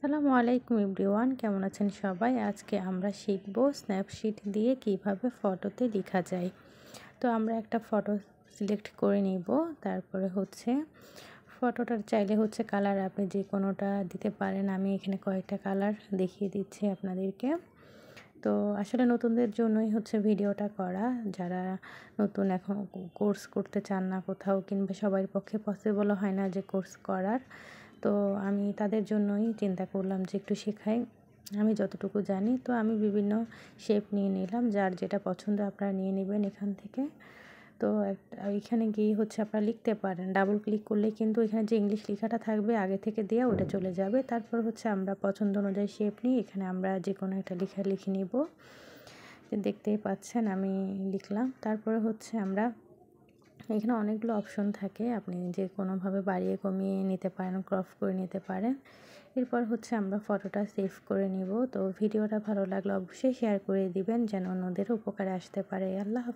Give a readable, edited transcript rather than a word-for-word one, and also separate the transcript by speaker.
Speaker 1: আসসালামু আলাইকুম এভরিওয়ান, কেমন আছেন সবাই? আজকে আমরা শিখব স্ন্যাপশিট দিয়ে কিভাবে ফটোতে লেখা যায়। তো আমরা একটা ফটো সিলেক্ট করে নিব। তারপরে ফটোটার চাইলে কালার আপনি যে কোনোটা দিতে পারেন। আমি এখানে কয়েকটা কালার দেখিয়ে দিচ্ছি আপনাদেরকে। তো আসলে নতুনদের জন্যই ভিডিওটা করা, যারা নতুন এখন কোর্স করতে চান না কোথাও, কিংবা সবার পক্ষে পসিবল হয় না যে কোর্স করার। তো আমি তাদের জন্যই চিন্তা করলাম যে একটু শেখাই, আমি যতটুকু জানি। তো আমি বিভিন্ন শেপ নিয়ে নিলাম, যার যেটা পছন্দ আপনারা নিয়ে নেবেন এখান থেকে। তো এখানে গিয়ে আপনারা লিখতে পারেন, ডাবল ক্লিক করলে কিন্তু এখানে যে ইংলিশ লেখাটা থাকবে আগে থেকে দেওয়া, ওটা চলে যাবে। তারপর আমরা পছন্দ অনুযায়ী শেপ নিই। এখানে আমরা যে কোনো একটা লেখা লিখে নিব। দেখতেই পাচ্ছেন আমি লিখলাম। তারপরে আমরা এখানে অনেকগুলো অপশন থাকে, আপনি যে কোনোভাবে বাড়িয়ে কমিয়ে নিতে পারেন, ক্রপ করে নিতে পারেন। এরপর আমরা ফটোটা সেভ করে নিব। তো ভিডিওটা ভালো লাগলে অবশ্যই শেয়ার করে দিবেন, যেন অন্যদেরও উপকারে আসতে পারে। আল্লাহ হাফেজ।